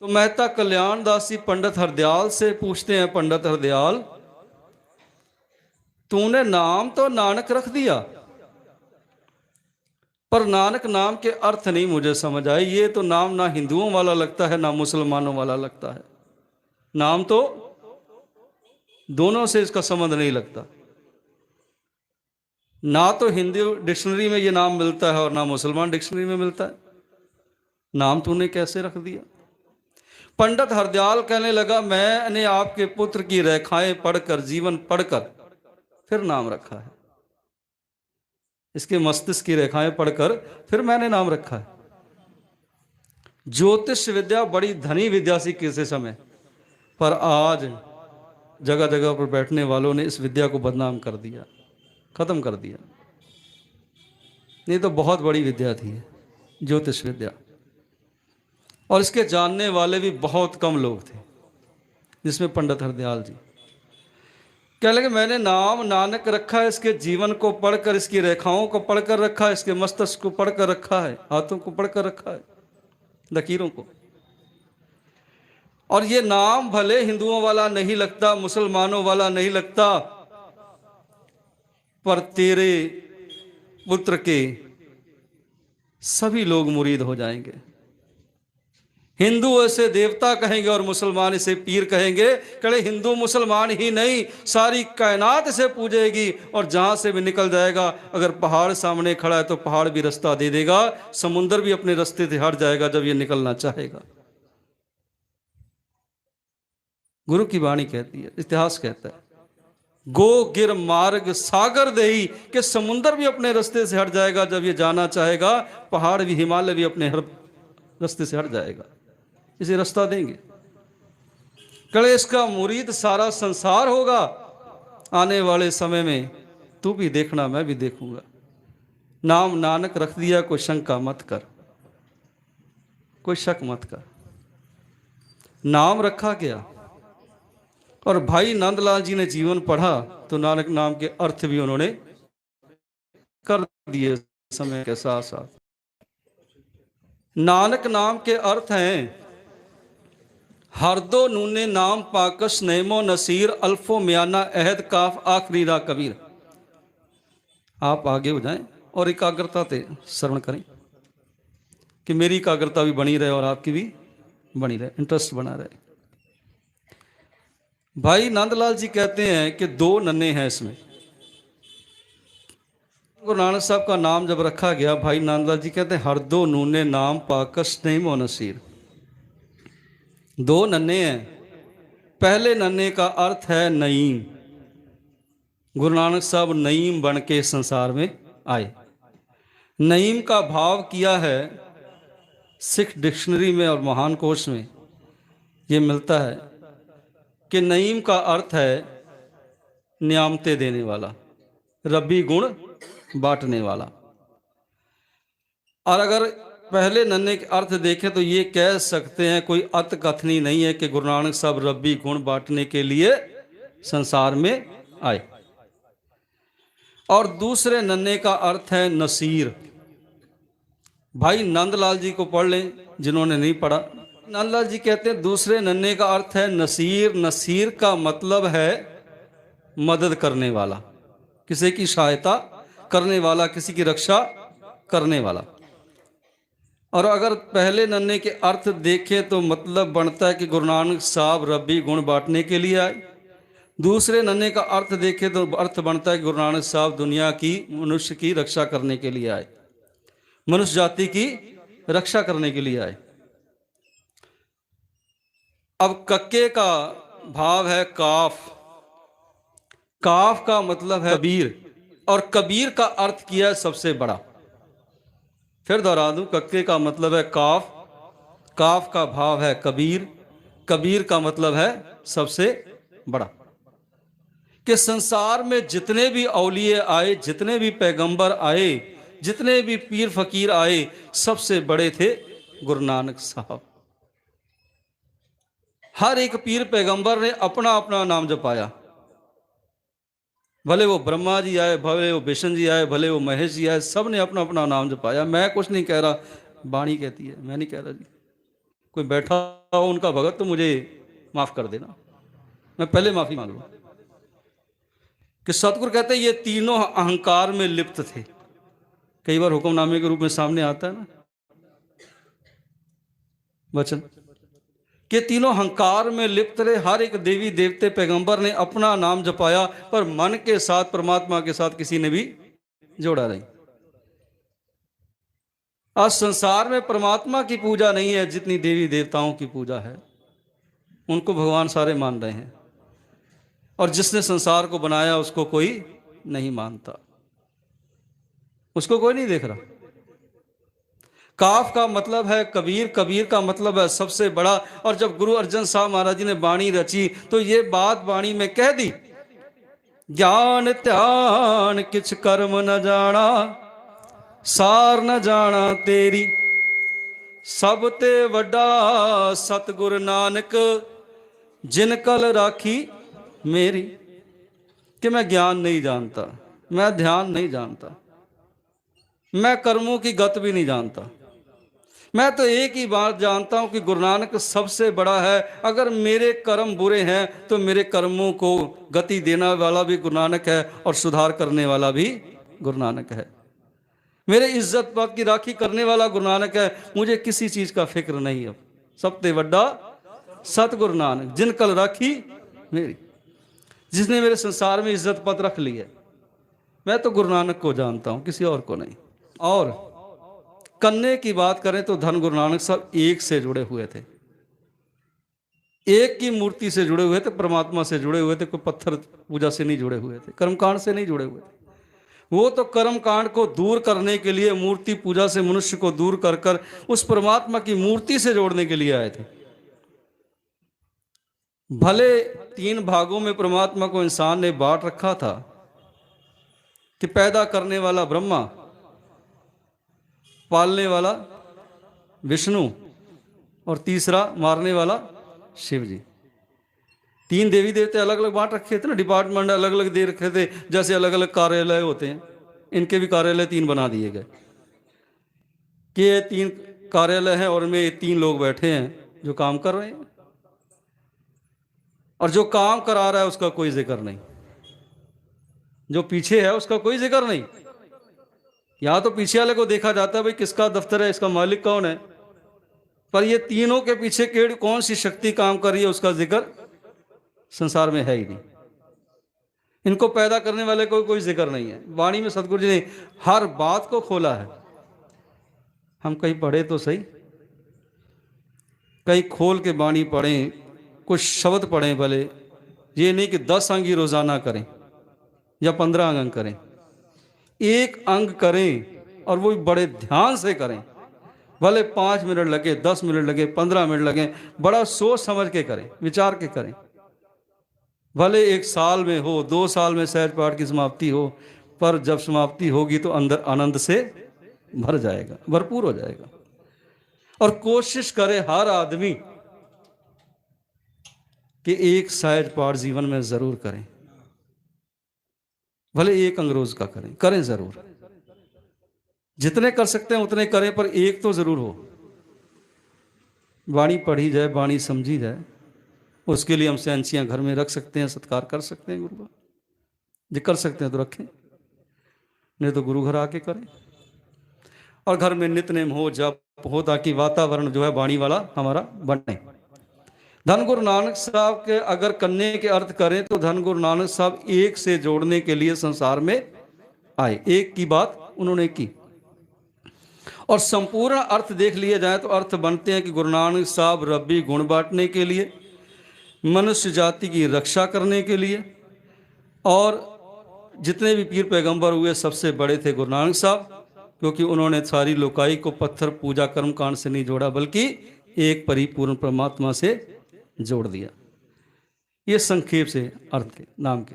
तो मेहता कल्याण दास जी पंडित हरदयाल से पूछते हैं, पंडित हरदयाल तूने नाम तो नानक रख दिया, पर नानक नाम के अर्थ नहीं मुझे समझ आए। ये तो नाम ना हिंदुओं वाला लगता है ना मुसलमानों वाला लगता है। नाम तो दोनों से इसका संबंध नहीं लगता। ना तो हिंदी डिक्शनरी में ये नाम मिलता है और ना मुसलमान डिक्शनरी में मिलता है। नाम तूने कैसे रख दिया? पंडित हरदयाल कहने लगा, मैंने आपके पुत्र की रेखाएं पढ़कर, जीवन पढ़कर फिर नाम रखा है। इसके मस्तिष्क की रेखाएं पढ़कर फिर मैंने नाम रखा है। ज्योतिष विद्या बड़ी धनी विद्या सी किसी समय, पर आज जगह जगह पर बैठने वालों ने इस विद्या को बदनाम कर दिया, खत्म कर दिया। नहीं तो बहुत बड़ी विद्या थी ज्योतिष विद्या, और इसके जानने वाले भी बहुत कम लोग थे, जिसमें पंडित हरदयाल जी कह लगे मैंने नाम नानक रखा है, इसके जीवन को पढ़कर, इसकी रेखाओं को पढ़कर रखा है, इसके मस्तिष्क को पढ़कर रखा है, हाथों को पढ़कर रखा है, लकीरों को। और ये नाम भले हिंदुओं वाला नहीं लगता, मुसलमानों वाला नहीं लगता, पर तेरे पुत्र के सभी लोग मुरीद हो जाएंगे। हिंदू इसे देवता कहेंगे और मुसलमान इसे पीर कहेंगे। कहे हिंदू मुसलमान ही नहीं, सारी कायनात इसे पूजेगी, और जहां से भी निकल जाएगा, अगर पहाड़ सामने खड़ा है तो पहाड़ भी रास्ता दे देगा, समुंदर भी अपने रास्ते से हट जाएगा जब ये निकलना चाहेगा। गुरु की वाणी कहती है, इतिहास कहता है, गो गिर मार्ग सागर देही, कि समुंदर भी अपने रास्ते से हट जाएगा जब ये जाना चाहेगा, पहाड़ भी, हिमालय भी अपने हर रास्ते से हट जाएगा, इसे रास्ता देंगे। कड़े इसका मुरीद सारा संसार होगा आने वाले समय में, तू भी देखना मैं भी देखूंगा। नाम नानक रख दिया, कोई शंका मत कर, कोई शक मत कर, नाम रखा गया। और भाई नंदलाल जी ने जीवन पढ़ा तो नानक नाम के अर्थ भी उन्होंने कर दिए समय के साथ साथ। नानक नाम के अर्थ हैं हरदो नूने नाम पाकस नेमो नसीर अल्फो म्याना अहद काफ आखरी रा कबीर। आप आगे हो जाएं और एकाग्रता से श्रवण करें कि मेरी एकाग्रता भी बनी रहे और आपकी भी बनी रहे, इंटरेस्ट बना रहे। भाई नंदलाल जी कहते हैं कि दो नन्हे हैं इसमें। गुरु नानक साहब का नाम जब रखा गया, भाई नंदलाल जी कहते हैं हरदो नूने नाम पाकस नेमो नसीर। दो नन्हे हैं। पहले नन्हे का अर्थ है नईम। गुरु नानक साहब नईम बन के संसार में आए। नईम का भाव किया है सिख डिक्शनरी में और महान कोश में ये मिलता है कि नईम का अर्थ है नियामते देने वाला, रब्बी गुण बांटने वाला। और अगर पहले नन्हे के अर्थ देखें तो ये कह सकते हैं, कोई अत कथनी नहीं है कि गुरु नानक साहब रब्बी गुण बांटने के लिए संसार में आए। और दूसरे नन्हे का अर्थ है नसीर। भाई नंदलाल जी को पढ़ लें जिन्होंने नहीं पढ़ा। नंदलाल जी कहते हैं दूसरे नन्हे का अर्थ है नसीर। नसीर का मतलब है मदद करने वाला, किसी की सहायता करने वाला, किसी की रक्षा करने वाला। और अगर पहले नन्हे के अर्थ देखें तो मतलब बनता है कि गुरु नानक साहब रब्बी गुण बांटने के लिए आए। दूसरे नन्हे का अर्थ देखें तो अर्थ बनता है कि गुरु नानक साहब दुनिया की, मनुष्य की रक्षा करने के लिए आए, मनुष्य जाति की रक्षा करने के लिए आए। अब कक्के का भाव है काफ। काफ का मतलब है कबीर, और कबीर का अर्थ किया है सबसे बड़ा। फिर दोहरा दूं, कक्के का मतलब है काफ, काफ का भाव है कबीर, कबीर का मतलब है सबसे बड़ा। कि संसार में जितने भी औलिये आए, जितने भी पैगंबर आए, जितने भी पीर फकीर आए, सबसे बड़े थे गुरु नानक साहब। हर एक पीर पैगंबर ने अपना अपना नाम जपाया। भले वो ब्रह्मा जी आए, भले वो विष्णु जी आए, भले वो महेश जी आए, सब ने अपना अपना नाम जपाया। मैं कुछ नहीं कह रहा, वाणी कहती है, मैं नहीं कह रहा जी। कोई बैठा हो उनका भगत तो मुझे माफ कर देना, मैं पहले माफी मांग लूं। कि सतगुरु कहते हैं ये तीनों अहंकार में लिप्त थे। कई बार हुक्मनामे के रूप में सामने आता है ना वचन, कि तीनों अहंकार में लिप्त रहे। हर एक देवी देवते पैगंबर ने अपना नाम जपाया, पर मन के साथ, परमात्मा के साथ किसी ने भी जोड़ा नहीं। आज संसार में परमात्मा की पूजा नहीं है जितनी देवी देवताओं की पूजा है। उनको भगवान सारे मान रहे हैं, और जिसने संसार को बनाया उसको कोई नहीं मानता, उसको कोई नहीं देख रहा। काफ का मतलब है कबीर, कबीर का मतलब है सबसे बड़ा। और जब गुरु अर्जन साहब महाराज जी ने वाणी रची तो ये बात वाणी में कह दी, ज्ञान ध्यान किछ कर्म न जाना, सार न जाना तेरी, सब ते वड्डा सतगुर नानक, जिन कल राखी मेरी। कि मैं ज्ञान नहीं जानता, मैं ध्यान नहीं जानता, मैं कर्मों की गत भी नहीं जानता। मैं तो एक ही बात जानता हूं कि गुरु नानक सबसे बड़ा है। अगर मेरे कर्म बुरे हैं तो मेरे कर्मों को गति देने वाला भी गुरु नानक है, और सुधार करने वाला भी गुरु नानक है। मेरे इज्जत पद की राखी करने वाला गुरु नानक है। मुझे किसी चीज का फिक्र नहीं। अब सबते वड्डा सतगुरु नानक, जिन कल राखी मेरी, जिसने मेरे संसार में इज्जत पद रख ली है। मैं तो गुरु नानक को जानता हूं, किसी और को नहीं। और करने की बात करें तो धन गुरु नानक साहब एक से जुड़े हुए थे, एक की मूर्ति से जुड़े हुए थे, परमात्मा से जुड़े हुए थे। कोई पत्थर पूजा से नहीं जुड़े हुए थे, कर्मकांड से नहीं जुड़े हुए थे। वो तो कर्मकांड को दूर करने के लिए, मूर्ति पूजा से मनुष्य को दूर कर कर उस परमात्मा की मूर्ति से जोड़ने के लिए आए थे। भले 3 भागों में परमात्मा को इंसान ने बांट रखा था, कि पैदा करने वाला ब्रह्मा, पालने वाला विष्णु, और तीसरा मारने वाला शिव जी। 3 देवी देवते अलग अलग बांट रखे थे ना, डिपार्टमेंट अलग अलग दे रखे थे। जैसे अलग अलग कार्यालय होते हैं, इनके भी कार्यालय 3 बना दिए गए कि ये 3 कार्यालय हैं और में 3 लोग बैठे हैं जो काम कर रहे हैं, और जो काम करा रहा है उसका कोई जिक्र नहीं, जो पीछे है उसका कोई जिक्र नहीं। यहां तो पीछे वाले को देखा जाता है, भाई किसका दफ्तर है, इसका मालिक कौन है, पर ये तीनों के पीछे कौन सी शक्ति काम कर रही है उसका जिक्र संसार में है ही नहीं। इनको पैदा करने वाले को कोई जिक्र नहीं है। वाणी में सतगुरु जी ने हर बात को खोला है। हम कहीं पढ़े तो सही, कहीं खोल के वाणी पढ़ें, कुछ शब्द पढ़ें। भले ये नहीं कि 10 अंग ही रोजाना करें या 15 अंग करें, एक अंग करें और वो बड़े ध्यान से करें। भले 5 मिनट लगे, 10 मिनट लगे, 15 मिनट लगे, बड़ा सोच समझ के करें, विचार के करें। भले 1 साल में हो, 2 साल में सहज पाठ की समाप्ति हो, पर जब समाप्ति होगी तो अंदर आनंद से भर जाएगा, भरपूर हो जाएगा। और कोशिश करे हर आदमी कि एक सहज पाठ जीवन में जरूर करें। भले 1 अंग रोज का करें जरूर। जितने कर सकते हैं उतने करें, पर एक तो जरूर हो। वाणी पढ़ी जाए, वाणी समझी जाए। उसके लिए हम सेंचियां घर में रख सकते हैं, सत्कार कर सकते हैं गुरु का। जो कर सकते हैं तो रखें, नहीं तो गुरु घर आके करें। और घर में नित्य हो, जप हो, ताकि वातावरण जो है वाणी वाला हमारा बने। धन गुरु नानक साहब के अगर करने के अर्थ करें तो धन गुरु नानक साहब एक से जोड़ने के लिए संसार में आए। एक की बात उन्होंने की, और संपूर्ण अर्थ देख लिए जाए तो अर्थ बनते हैं कि गुरु नानक साहब रब्बी गुण बांटने के लिए, मनुष्य जाति की रक्षा करने के लिए, और जितने भी पीर पैगंबर हुए सबसे बड़े थे गुरु नानक साहब, क्योंकि उन्होंने सारी लोकाई को पत्थर पूजा कर्म कांड से नहीं जोड़ा, बल्कि एक परिपूर्ण परमात्मा से जोड़ दिया। ये संक्षेप से अर्थ के नाम के।